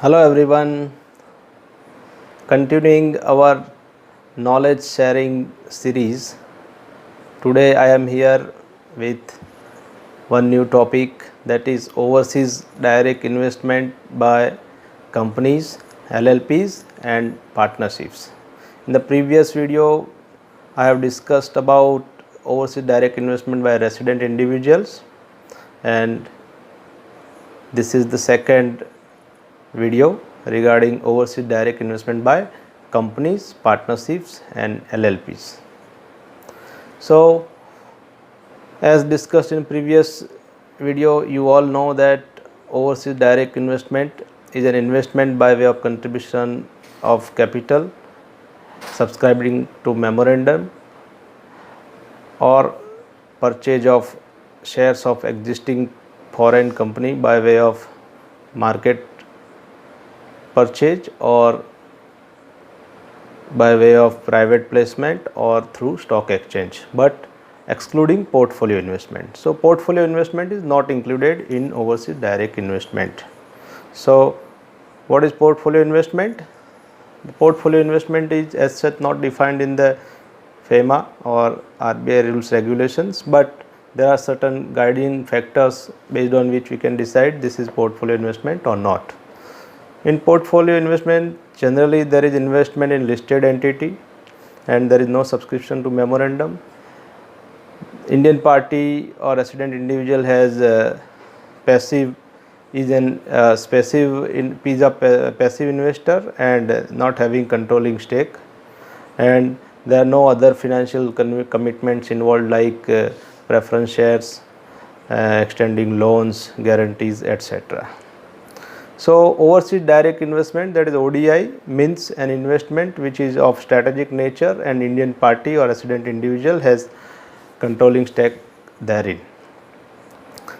Hello everyone, continuing our knowledge sharing series. Today I am here with one new topic, that is overseas direct investment by companies, LLPs and partnerships. In the previous video I have discussed about overseas direct investment by resident individuals, and this is the second video regarding overseas direct investment by companies, partnerships and LLPs. So as discussed in previous video, you all know that overseas direct investment is an investment by way of contribution of capital, subscribing to memorandum or purchase of shares of existing foreign company by way of market purchase or by way of private placement or through stock exchange, but excluding portfolio investment. So portfolio investment is not included in overseas direct investment. So what is portfolio investment? The portfolio investment is as such not defined in the FEMA or RBI rules regulations, but there are certain guiding factors based on which we can decide this is portfolio investment or not. In portfolio investment, generally there is investment in listed entity and there is no subscription to memorandum. Indian party or resident individual has passive is an passive investor and not having controlling stake, and there are no other financial commitments involved like preference shares, extending loans, guarantees, etc. So overseas direct investment, that is ODI, means an investment which is of strategic nature and Indian party or resident individual has controlling stake therein.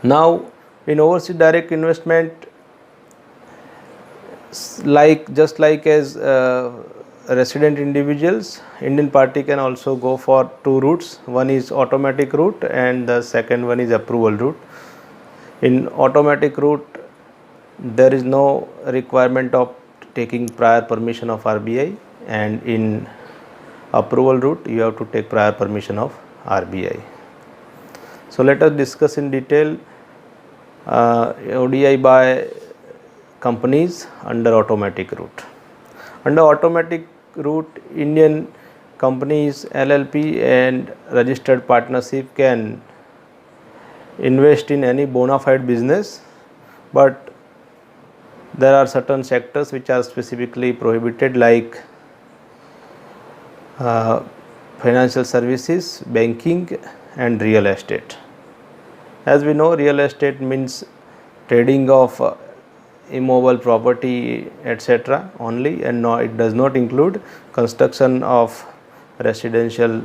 Now in overseas direct investment, just like as resident individuals, Indian party can also go for two routes. One is automatic route and the second one is approval route. In automatic route, there is no requirement of taking prior permission of RBI, and in approval route you have to take prior permission of RBI. So let us discuss in detail ODI by companies under automatic route. Under automatic route, Indian companies, LLP and registered partnership can invest in any bona fide business, but there are certain sectors which are specifically prohibited, like financial services, banking and real estate. As we know, real estate means trading of immovable property, etc. only, and no, it does not include construction of residential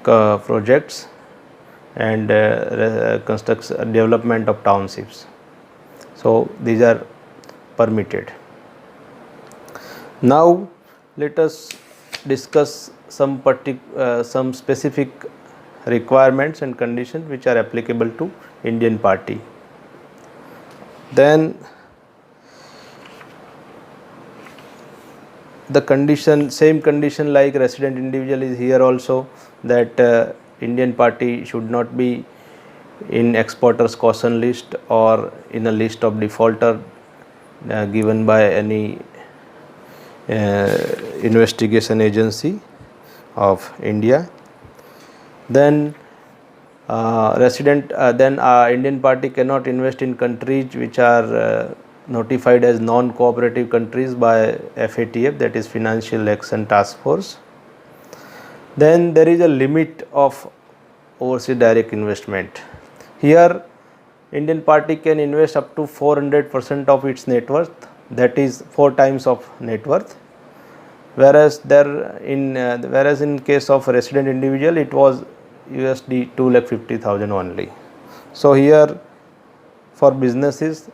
projects and development of townships. So these are permitted. Now let us discuss some specific requirements and conditions which are applicable to Indian party. Then the same condition like resident individual is here also, that Indian party should not be in exporters caution list or in a list of defaulter given by any investigation agency of India. Then Indian party cannot invest in countries which are notified as non-cooperative countries by FATF, that is Financial Action Task Force. Then there is a limit of overseas direct investment. Here Indian party can invest up to 400% of its net worth, that is 4 times of net worth, whereas in case of resident individual it was USD 2,50,000 only. So here for businesses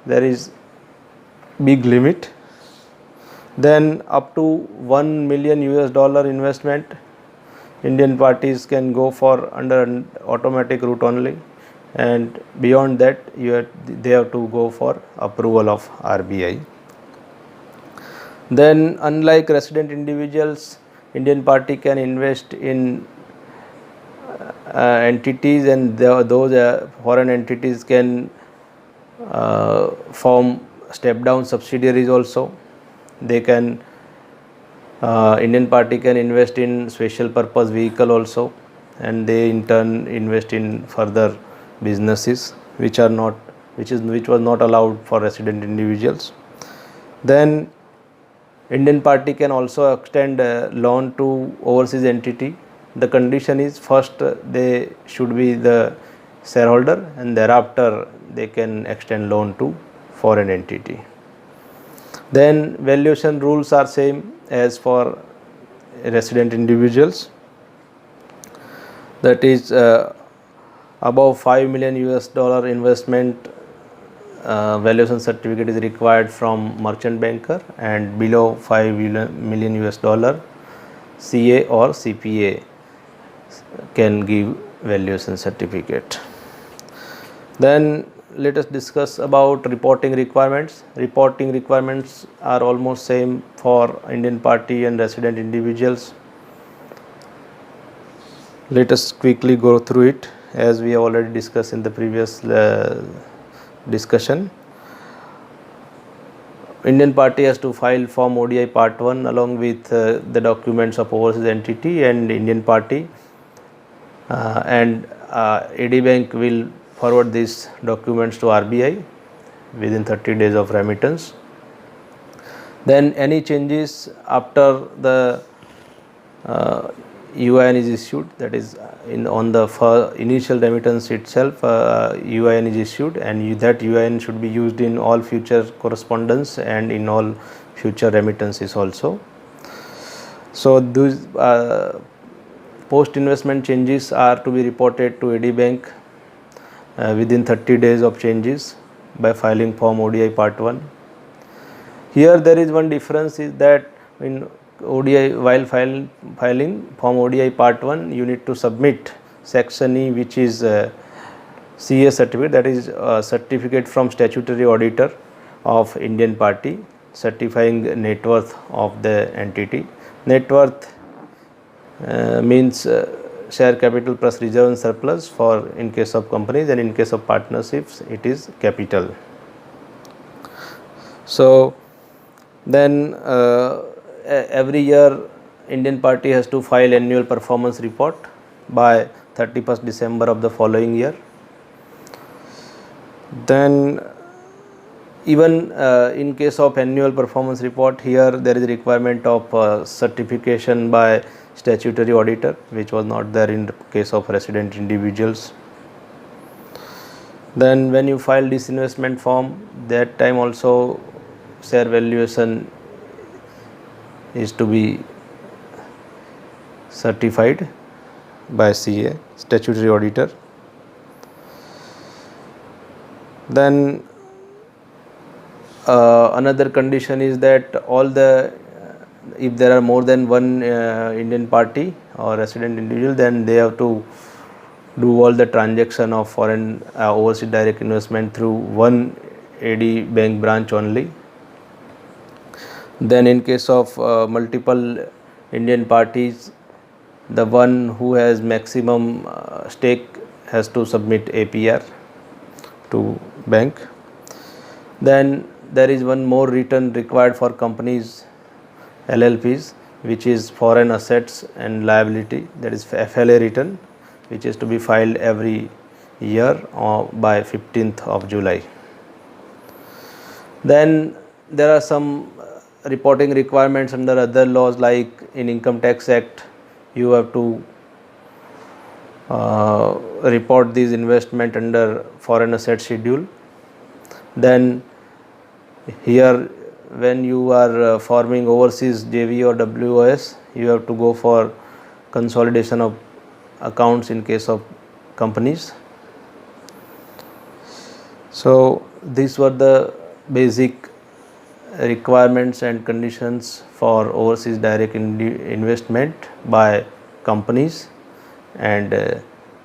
there is big limit. Then up to $1 million investment Indian parties can go for under automatic route only, and beyond that they have to go for approval of RBI. Then unlike resident individuals, Indian party can invest in entities, and those foreign entities can form step down subsidiaries also. They can Indian party can invest in special purpose vehicle also, and they in turn invest in further businesses which was not allowed for resident individuals. Then Indian party can also extend loan to overseas entity. The condition is first they should be the shareholder, and thereafter they can extend loan to foreign entity. Then valuation rules are same as for resident individuals. That is above $5 million investment valuation certificate is required from merchant banker, and below $5 million CA or CPA can give valuation certificate. Then let us discuss about reporting requirements. Reporting requirements are almost same for Indian party and resident individuals. Let us quickly go through it as we have already discussed in the previous discussion. Indian party has to file Form ODI Part 1 along with the documents of overseas entity and Indian party, and AD Bank will forward these documents to RBI within 30 days of remittance. Then any changes after the UIN is issued, that is on the initial remittance itself, UIN is issued, and that UIN should be used in all future correspondence and in all future remittances also. So these post investment changes are to be reported to AD Bank within 30 days of changes by filing Form ODI Part 1. Here there is one difference, is that in ODI, while filing Form ODI Part 1, you need to submit Section E, which is CA certificate, that is certificate from statutory auditor of Indian party certifying net worth of the entity. Net worth means share capital plus reserve and surplus for in case of companies, and in case of partnerships it is capital. So then every year Indian party has to file annual performance report by 31st December of the following year. Then even in case of annual performance report, here there is a requirement of certification by statutory auditor, which was not there in the case of resident individuals. Then when you file disinvestment form, that time also share valuation is to be certified by CA, statutory auditor. Then another condition is that if there are more than one Indian party or resident individual, then they have to do all the transaction of foreign overseas direct investment through one AD Bank branch only. Then in case of multiple Indian parties, the one who has maximum stake has to submit APR to bank. Then there is one more return required for companies, LLPs, which is foreign assets and liability, that is FLA return, which is to be filed every year by 15th of July. Then there are some reporting requirements under other laws, like in Income Tax Act you have to report these investment under foreign asset schedule. Then here when you are forming overseas JV or WOS, you have to go for consolidation of accounts in case of companies. So these were the basic requirements and conditions for overseas direct investment by companies and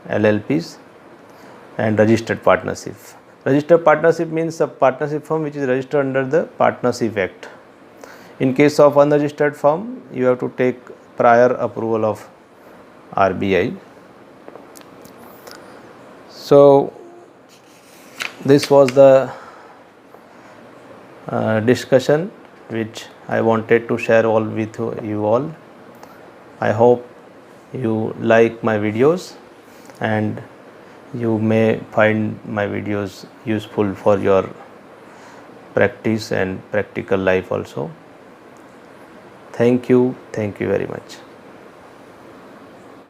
LLPs. and registered partnership. Registered partnership means a partnership firm which is registered under the Partnership Act. In case of unregistered firm, you have to take prior approval of RBI. So this was the discussion which I wanted to share all with you all. I hope you like my videos and you may find my videos useful for your practice and practical life also. Thank you very much.